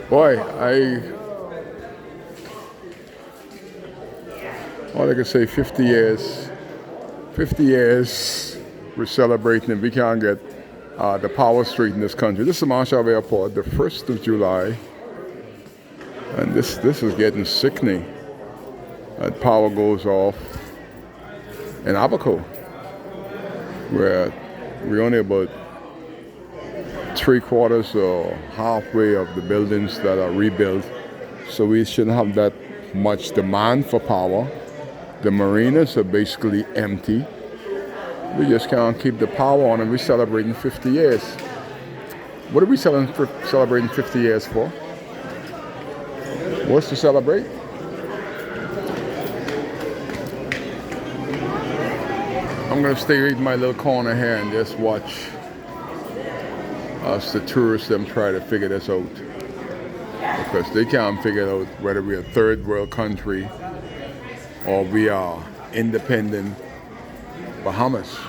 Boy, all I can say, 50 years, 50 years we're celebrating and we can't get the power straight in this country. This is Marshall Airport, the 1st of July, and this is getting sickening. That power goes off in Abaco, where we're only about three-quarters or halfway of the buildings that are rebuilt, so we shouldn't have that much demand for power. The marinas are basically empty. We just can't keep the power on, and we're celebrating 50 years. What are we celebrating 50 years for? What's to celebrate? I'm going to stay in my little corner here and just watch us, the tourists, them try to figure this out. Because they can't figure out whether we're a third world country or we are independent Bahamas.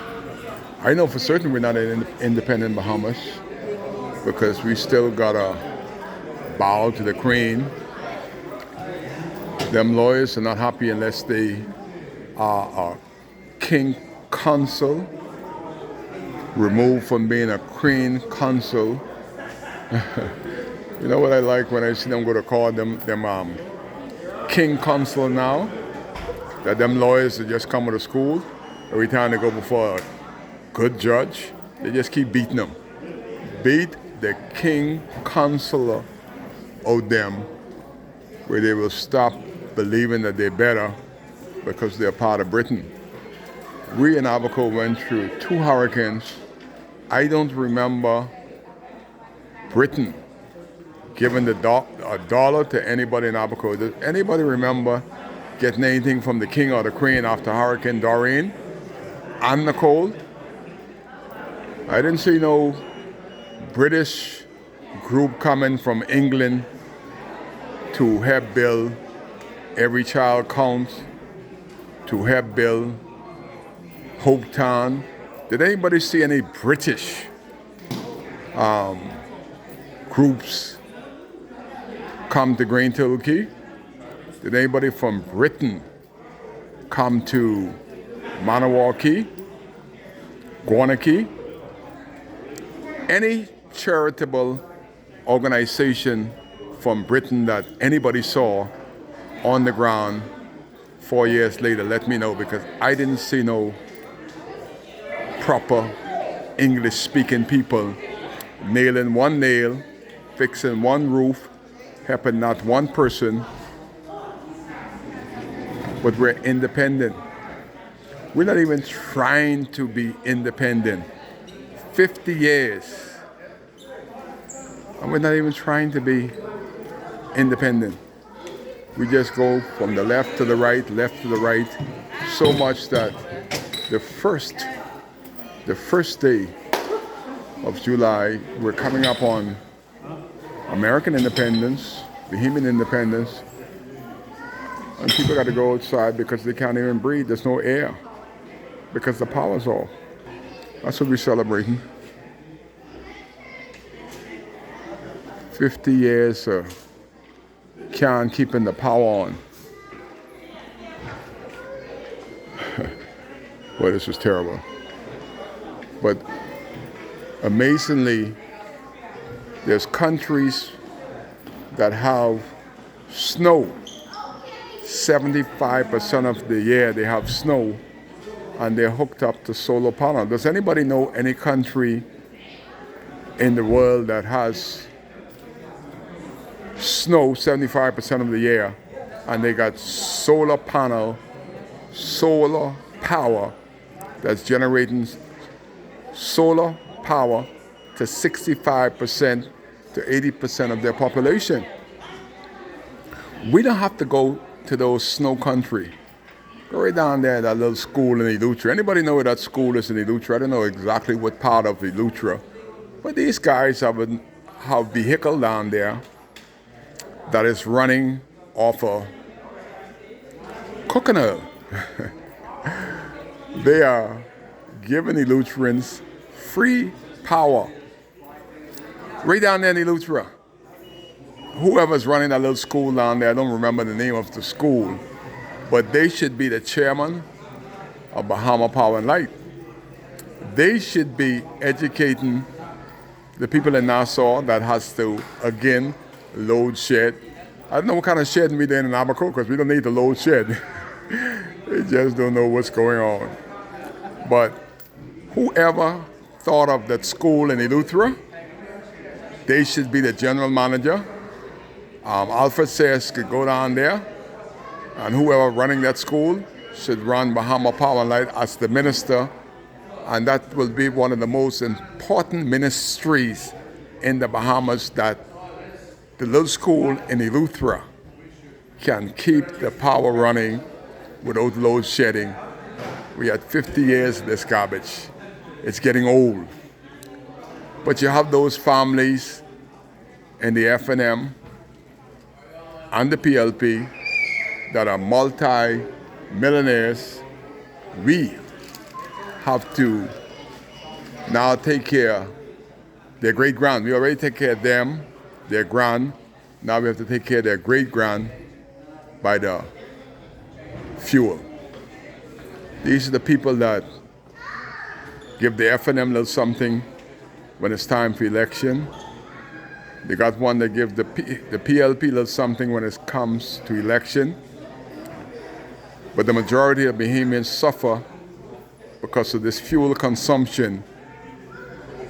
I know for certain we're not an independent Bahamas because we still gotta bow to the Queen. Them lawyers are not happy unless they are a king consul, removed from being a queen consul. You know what I like when I see them go to court, them king consul now, that them lawyers that just come out of school, every time they go before a good judge, they just keep beating them. Beat the king consular out them, where they will stop believing that they're better because they're part of Britain. We in Abaco went through 2 hurricanes. I don't remember Britain giving a dollar to anybody in Abaco. Does anybody remember getting anything from the king or the queen after Hurricane Doreen and Nicole? I didn't see no British group coming from England to help build Every Child Counts, to help build Hopetown. Did anybody see any British groups come to Green Turkey? Did anybody from Britain come to Manawaki, Guanaki? Any charitable organization from Britain that anybody saw on the ground 4 years later, let me know, because I didn't see no proper English-speaking people nailing one nail, fixing one roof, helping not one person. But we're independent. We're not even trying to be independent. 50 years, and we're not even trying to be independent. We just go from the left to the right, so much that the first day of July, we're coming up on American independence, Bahamian independence, and people got to go outside because they can't even breathe. There's no air because the power's off. That's what we're celebrating. 50 years can't keeping the power on. Boy, this was terrible. But amazingly, there's countries that have snow. 75% of the year they have snow, and they're hooked up to solar panel. Does anybody know any country in the world that has snow 75% of the year, and they got solar power that's generating solar power to 65% to 80% of their population? We don't have to go to those snow country. Go right down there, that little school in Eleuthera. Anybody know where that school is in Eleuthera? I don't know exactly what part of Eleuthera, but these guys have a vehicle down there that is running off of coconut. They are giving Eleutherans free power. Right down there in Eleuthera. whoever's running that little school down there, I don't remember the name of the school, but they should be the chairman of Bahama Power and Light. They should be educating the people in Nassau that has to, again, load shed. I don't know what kind of shedding we did in Abaco because we don't need to load shed. They just don't know what's going on. But whoever thought of that school in Eleuthera, they should be the general manager. Alfred Sayers could go down there, and whoever running that school should run Bahama Power and Light as the minister, and that will be one of the most important ministries in the Bahamas, that the little school in Eleuthera can keep the power running without load shedding. We had 50 years of this garbage. It's getting old. But you have those families in the FNM and the PLP that are multi-millionaires. We have to now take care of their great-grand. We already take care of them, their grand. Now we have to take care of their great-grand by the fuel. These are the people that give the FNM little something when it's time for election. They got one that give the PLP little something when it comes to election. But the majority of Bahamians suffer because of this fuel consumption,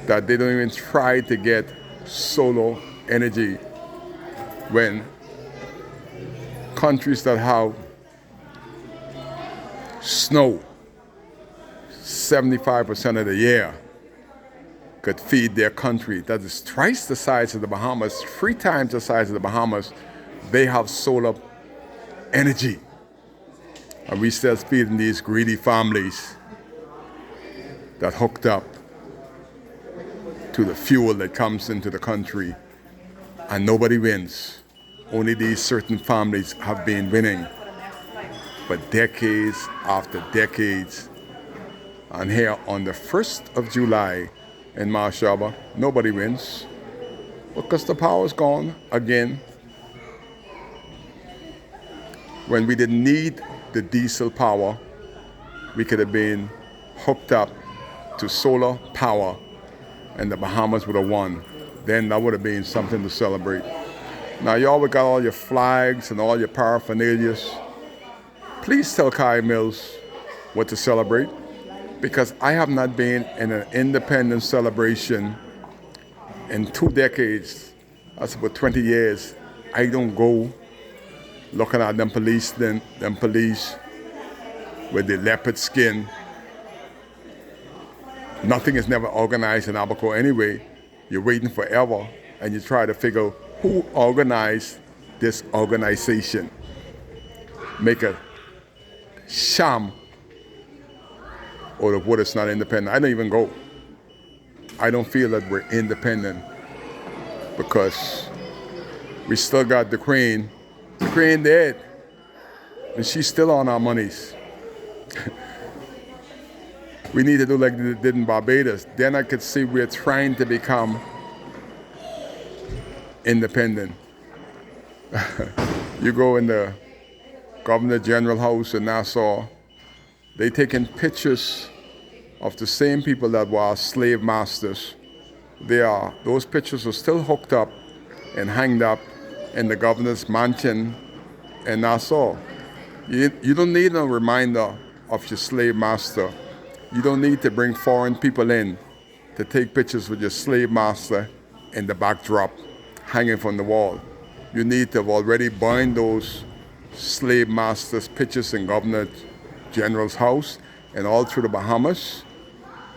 that they don't even try to get solar energy when countries that have snow 75% of the year could feed their country. That is twice the size of the Bahamas, 3 times the size of the Bahamas. They have solar energy. And we still feeding these greedy families that hooked up to the fuel that comes into the country, and nobody wins. Only these certain families have been winning for decades after decades. And here on the 1st of July in Marshaba, nobody wins because the power's gone again. When we didn't need the diesel power, we could have been hooked up to solar power and the Bahamas would have won. Then that would have been something to celebrate. Now y'all got all your flags and all your paraphernalia. Please tell Kai Mills what to celebrate, because I have not been in an independence celebration in 2 decades. That's about 20 years. I don't go looking at them police with the leopard skin. Nothing is never organized in Abaco anyway. You're waiting forever, and you try to figure who organized this organization. Make a sham out of what is not independent. I don't even go. I don't feel that we're independent because we still got the Queen. The Queen dead, and she's still on our monies. We need to do like they did in Barbados. Then I could see we're trying to become independent. You go in the Governor General House in Nassau, they taking pictures of the same people that were our slave masters. Those pictures are still hooked up and hanged up in the governor's mansion in Nassau. You don't need a reminder of your slave master. You don't need to bring foreign people in to take pictures with your slave master in the backdrop hanging from the wall. You need to have already burned those slave masters' pictures in Governor General's house and all through the Bahamas,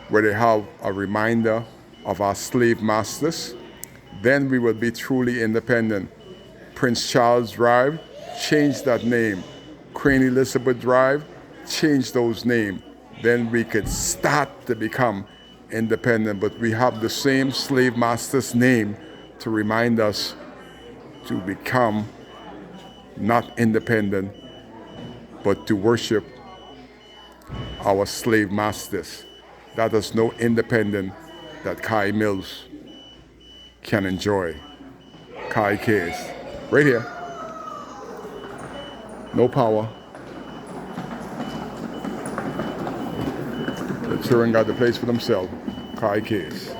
where they have a reminder of our slave masters. Then we will be truly independent. Prince Charles Drive, change that name. Queen Elizabeth Drive, change those names. Then we could start to become independent, but we have the same slave master's name to remind us to become not independent, but to worship our slave masters. That is no independent that Kai Mills can enjoy. Kai cares. Right here. No power. The children got the place for themselves. Kai case.